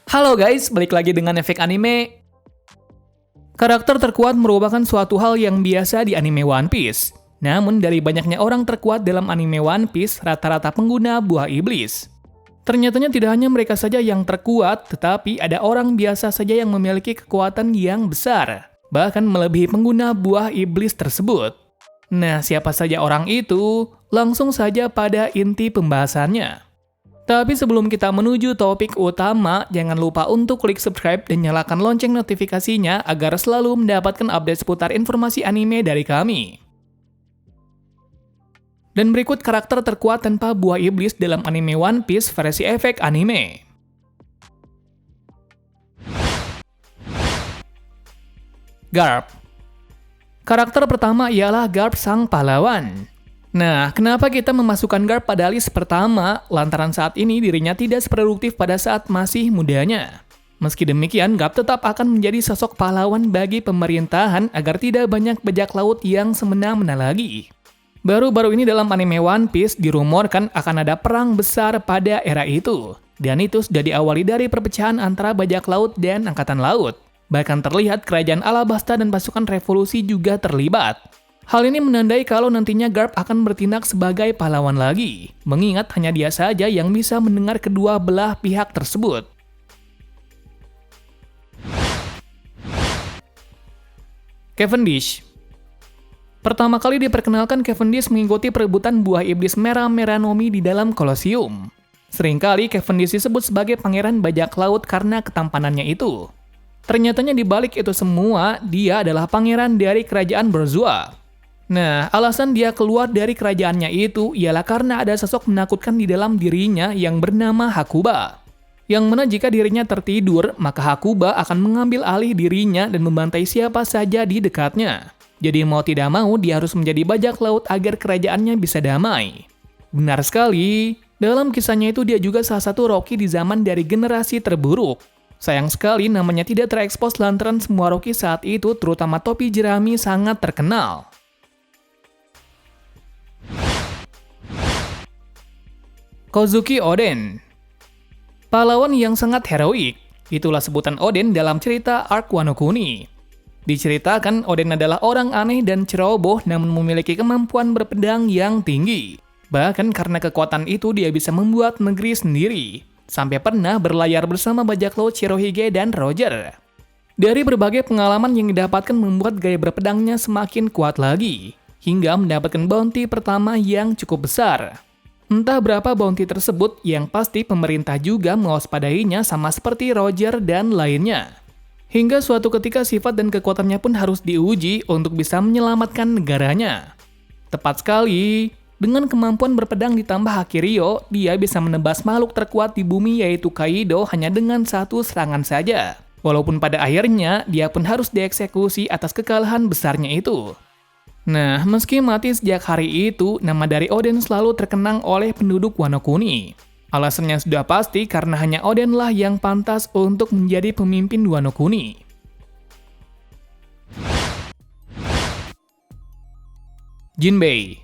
Halo guys, balik lagi dengan Efek Anime. Karakter terkuat merupakan suatu hal yang biasa di anime One Piece. Namun dari banyaknya orang terkuat dalam anime One Piece, rata-rata pengguna buah iblis. Ternyatanya tidak hanya mereka saja yang terkuat, tetapi ada orang biasa saja yang memiliki kekuatan yang besar, bahkan melebihi pengguna buah iblis tersebut. Nah, siapa saja orang itu? Langsung saja pada inti pembahasannya. Tapi sebelum kita menuju topik utama, jangan lupa untuk klik subscribe dan nyalakan lonceng notifikasinya agar selalu mendapatkan update seputar informasi anime dari kami. Dan berikut karakter terkuat tanpa buah iblis dalam anime One Piece versi Efek Anime. Garp. Karakter pertama ialah Garp sang pahlawan. Nah, kenapa kita memasukkan Garp pada list pertama? Lantaran saat ini dirinya tidak seproduktif pada saat masih mudanya. Meski demikian, Garp tetap akan menjadi sosok pahlawan bagi pemerintahan agar tidak banyak bajak laut yang semena-mena lagi. Baru-baru ini dalam anime One Piece dirumorkan akan ada perang besar pada era itu. Dan itu sudah diawali dari perpecahan antara bajak laut dan angkatan laut. Bahkan terlihat kerajaan Alabasta dan pasukan revolusi juga terlibat. Hal ini menandai kalau nantinya Garp akan bertindak sebagai pahlawan lagi, mengingat hanya dia saja yang bisa mendengar kedua belah pihak tersebut. Cavendish. Pertama kali diperkenalkan, Cavendish mengikuti perebutan buah iblis merah Meranomi di dalam Kolosium. Seringkali Cavendish disebut sebagai pangeran bajak laut karena ketampanannya itu. Ternyatanya di balik itu semua, dia adalah pangeran dari kerajaan Berzua. Nah, alasan dia keluar dari kerajaannya itu ialah karena ada sosok menakutkan di dalam dirinya yang bernama Hakuba. Yang mana jika dirinya tertidur, maka Hakuba akan mengambil alih dirinya dan membantai siapa saja di dekatnya. Jadi mau tidak mau dia harus menjadi bajak laut agar kerajaannya bisa damai. Benar sekali, dalam kisahnya itu dia juga salah satu Rocky di zaman dari generasi terburuk. Sayang sekali namanya tidak terekspos lantaran semua Rocky saat itu, terutama topi jerami, sangat terkenal. Kozuki Oden. Pahlawan yang sangat heroik, itulah sebutan Oden dalam cerita Arc Wano Kuni. Diceritakan Oden adalah orang aneh dan ceroboh namun memiliki kemampuan berpedang yang tinggi. Bahkan karena kekuatan itu dia bisa membuat negeri sendiri, sampai pernah berlayar bersama bajak laut Shirohige dan Roger. Dari berbagai pengalaman yang didapatkan membuat gaya berpedangnya semakin kuat lagi, hingga mendapatkan bounty pertama yang cukup besar. Entah berapa bounty tersebut, yang pasti pemerintah juga mewaspadainya sama seperti Roger dan lainnya. Hingga suatu ketika sifat dan kekuatannya pun harus diuji untuk bisa menyelamatkan negaranya. Tepat sekali, dengan kemampuan berpedang ditambah haki Ryo, dia bisa menebas makhluk terkuat di bumi yaitu Kaido hanya dengan satu serangan saja. Walaupun pada akhirnya, dia pun harus dieksekusi atas kekalahan besarnya itu. Nah, meski mati sejak hari itu, nama dari Oden selalu terkenang oleh penduduk Wano Kuni. Alasannya sudah pasti karena hanya Oden lah yang pantas untuk menjadi pemimpin Wano Kuni. Jinbei.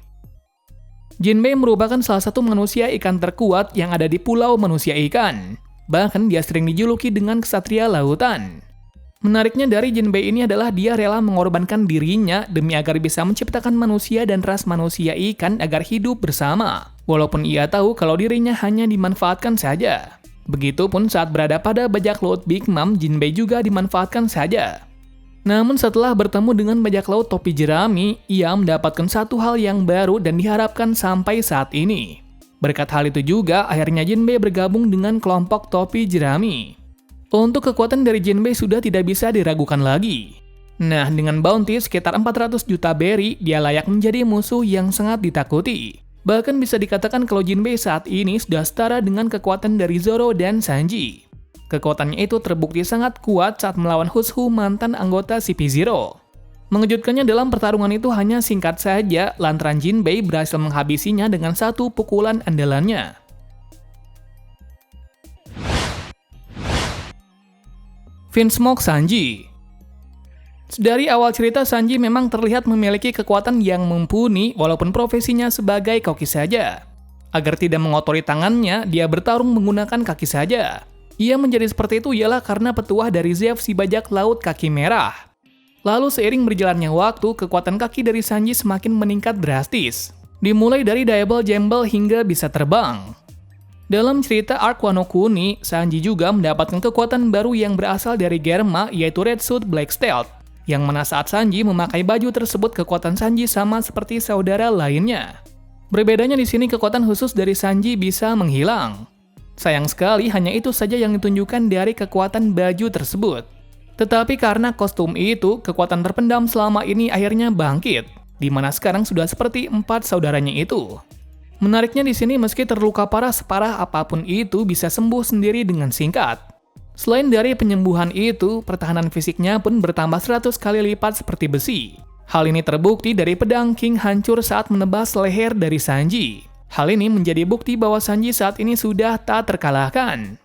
Jinbei merupakan salah satu manusia ikan terkuat yang ada di pulau manusia ikan. Bahkan dia sering dijuluki dengan kesatria lautan. Menariknya dari Jinbei ini adalah dia rela mengorbankan dirinya demi agar bisa menciptakan manusia dan ras manusia ikan agar hidup bersama. Walaupun ia tahu kalau dirinya hanya dimanfaatkan saja. Begitupun saat berada pada bajak laut Big Mom, Jinbei juga dimanfaatkan saja. Namun setelah bertemu dengan bajak laut topi jerami, ia mendapatkan satu hal yang baru dan diharapkan sampai saat ini. Berkat hal itu juga, akhirnya Jinbei bergabung dengan kelompok topi jerami. Untuk kekuatan dari Jinbei sudah tidak bisa diragukan lagi. Nah, dengan bounty sekitar 400 juta berry, dia layak menjadi musuh yang sangat ditakuti. Bahkan bisa dikatakan kalau Jinbei saat ini sudah setara dengan kekuatan dari Zoro dan Sanji. Kekuatannya itu terbukti sangat kuat saat melawan Hushu, mantan anggota CP0. Mengejutkannya dalam pertarungan itu hanya singkat saja, lantaran Jinbei berhasil menghabisinya dengan satu pukulan andalannya. Vinsmoke Sanji. Dari awal cerita, Sanji memang terlihat memiliki kekuatan yang mumpuni walaupun profesinya sebagai koki saja. Agar tidak mengotori tangannya, dia bertarung menggunakan kaki saja. Ia menjadi seperti itu ialah karena petuah dari Zeff si bajak laut kaki merah. Lalu seiring berjalannya waktu, kekuatan kaki dari Sanji semakin meningkat drastis. Dimulai dari Diable Jamble hingga bisa terbang. Dalam cerita Arc Wano Kuni, Sanji juga mendapatkan kekuatan baru yang berasal dari Germa, yaitu Red Suit Black Stealth. Yang mana saat Sanji memakai baju tersebut, kekuatan Sanji sama seperti saudara lainnya. Berbedanya di sini kekuatan khusus dari Sanji bisa menghilang. Sayang sekali hanya itu saja yang ditunjukkan dari kekuatan baju tersebut. Tetapi karena kostum itu, kekuatan terpendam selama ini akhirnya bangkit, di mana sekarang sudah seperti 4 saudaranya itu. Menariknya di sini meski terluka parah separah apapun itu bisa sembuh sendiri dengan singkat. Selain dari penyembuhan itu, pertahanan fisiknya pun bertambah 100 kali lipat seperti besi. Hal ini terbukti dari pedang King hancur saat menebas leher dari Sanji. Hal ini menjadi bukti bahwa Sanji saat ini sudah tak terkalahkan.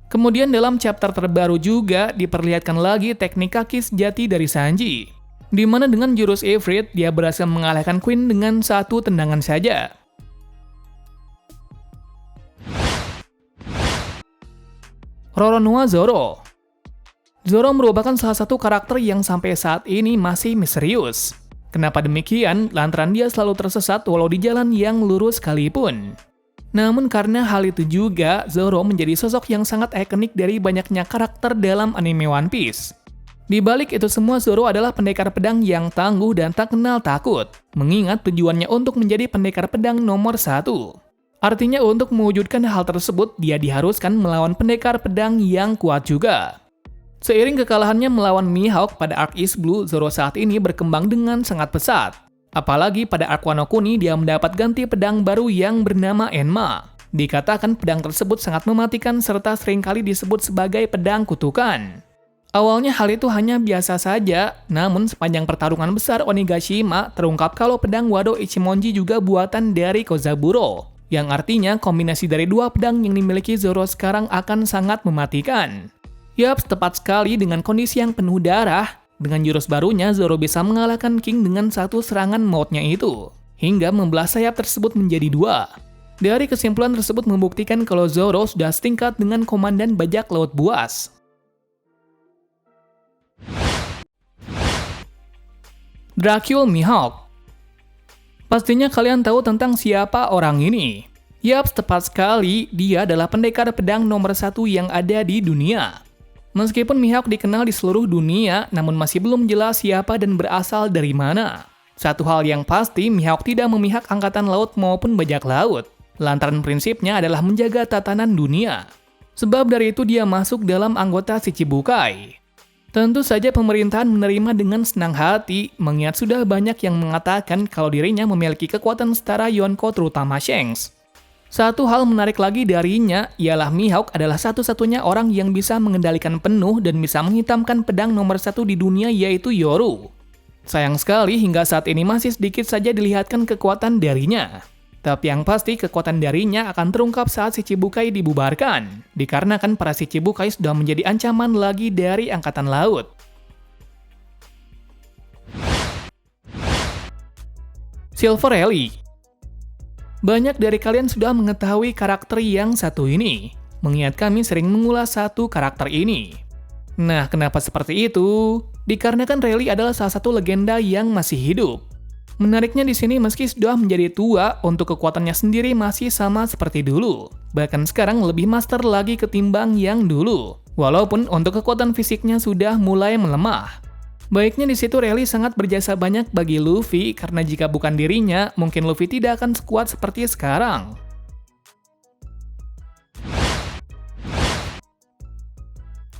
Kemudian dalam chapter terbaru juga diperlihatkan lagi teknik kaki sejati dari Sanji, di mana dengan jurus Ifrit dia berhasil mengalahkan Queen dengan satu tendangan saja. Roronoa Zoro. Zoro merupakan salah satu karakter yang sampai saat ini masih misterius. Kenapa demikian? Lantaran dia selalu tersesat walau di jalan yang lurus sekalipun. Namun karena hal itu juga, Zoro menjadi sosok yang sangat ikonik dari banyaknya karakter dalam anime One Piece. Di balik itu semua, Zoro adalah pendekar pedang yang tangguh dan tak kenal takut, mengingat tujuannya untuk menjadi pendekar pedang nomor 1. Artinya untuk mewujudkan hal tersebut, dia diharuskan melawan pendekar pedang yang kuat juga. Seiring kekalahannya melawan Mihawk pada Arc East Blue, Zoro saat ini berkembang dengan sangat pesat. Apalagi pada Arc Wano Kuni dia mendapat ganti pedang baru yang bernama Enma. Dikatakan pedang tersebut sangat mematikan serta seringkali disebut sebagai pedang kutukan. Awalnya hal itu hanya biasa saja, namun sepanjang pertarungan besar Onigashima terungkap kalau pedang Wado Ichimonji juga buatan dari Kozaburo, yang artinya kombinasi dari dua pedang yang dimiliki Zoro sekarang akan sangat mematikan. Yap, tepat sekali dengan kondisi yang penuh darah. Dengan jurus barunya, Zoro bisa mengalahkan King dengan satu serangan mautnya itu, hingga membelah sayap tersebut menjadi 2. Dari kesimpulan tersebut membuktikan kalau Zoro sudah setingkat dengan komandan bajak laut buas. Dracul Mihawk. Pastinya kalian tahu tentang siapa orang ini. Yap, tepat sekali, dia adalah pendekar pedang nomor 1 yang ada di dunia. Meskipun Mihawk dikenal di seluruh dunia, namun masih belum jelas siapa dan berasal dari mana. Satu hal yang pasti, Mihawk tidak memihak angkatan laut maupun bajak laut, lantaran prinsipnya adalah menjaga tatanan dunia. Sebab dari itu dia masuk dalam anggota Shichibukai. Tentu saja pemerintahan menerima dengan senang hati, mengingat sudah banyak yang mengatakan kalau dirinya memiliki kekuatan setara Yonko terutama Shanks. Satu hal menarik lagi darinya ialah Mihawk adalah satu-satunya orang yang bisa mengendalikan penuh dan bisa menghitamkan pedang nomor 1 di dunia yaitu Yoru. Sayang sekali hingga saat ini masih sedikit saja dilihatkan kekuatan darinya. Tapi yang pasti kekuatan darinya akan terungkap saat Shichibukai dibubarkan, dikarenakan para Shichibukai sudah menjadi ancaman lagi dari angkatan laut. Silver Rally. Banyak dari kalian sudah mengetahui karakter yang satu ini, mengingat kami sering mengulas satu karakter ini. Nah, kenapa seperti itu? Dikarenakan Rayleigh adalah salah satu legenda yang masih hidup. Menariknya di sini meski sudah menjadi tua, untuk kekuatannya sendiri masih sama seperti dulu. Bahkan sekarang lebih master lagi ketimbang yang dulu. Walaupun untuk kekuatan fisiknya sudah mulai melemah. Baiknya di situ Rayleigh sangat berjasa banyak bagi Luffy karena jika bukan dirinya, mungkin Luffy tidak akan sekuat seperti sekarang.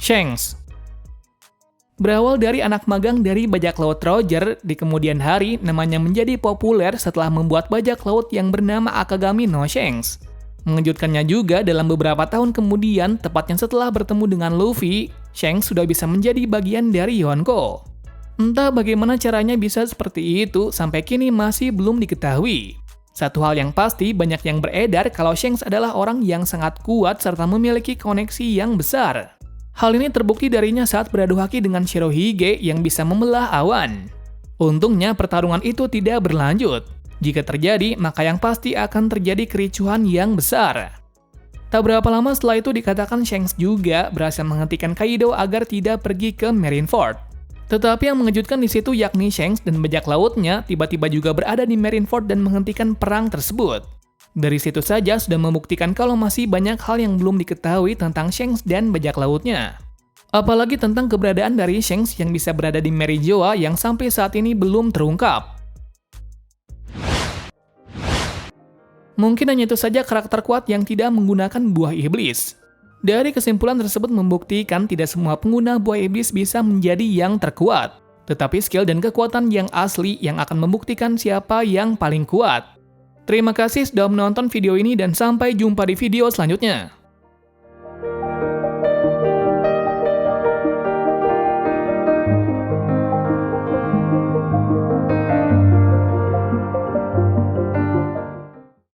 Shanks. Berawal dari anak magang dari bajak laut Roger, di kemudian hari namanya menjadi populer setelah membuat bajak laut yang bernama Akagami no Shanks. Mengejutkannya juga dalam beberapa tahun kemudian, tepatnya setelah bertemu dengan Luffy, Shanks sudah bisa menjadi bagian dari Yonko. Entah bagaimana caranya bisa seperti itu, sampai kini masih belum diketahui. Satu hal yang pasti, banyak yang beredar kalau Shanks adalah orang yang sangat kuat serta memiliki koneksi yang besar. Hal ini terbukti darinya saat beradu haki dengan Shirohige yang bisa membelah awan. Untungnya pertarungan itu tidak berlanjut. Jika terjadi, maka yang pasti akan terjadi kericuhan yang besar. Tak berapa lama setelah itu dikatakan Shanks juga berhasil menghentikan Kaido agar tidak pergi ke Marineford. Tetapi yang mengejutkan di situ yakni Shanks dan bajak lautnya tiba-tiba juga berada di Marineford dan menghentikan perang tersebut. Dari situ saja sudah membuktikan kalau masih banyak hal yang belum diketahui tentang Shanks dan bajak lautnya. Apalagi tentang keberadaan dari Shanks yang bisa berada di Merijioa yang sampai saat ini belum terungkap. Mungkin hanya itu saja karakter kuat yang tidak menggunakan buah iblis. Dari kesimpulan tersebut membuktikan tidak semua pengguna buah iblis bisa menjadi yang terkuat. Tetapi skill dan kekuatan yang asli yang akan membuktikan siapa yang paling kuat. Terima kasih sudah menonton video ini dan sampai jumpa di video selanjutnya.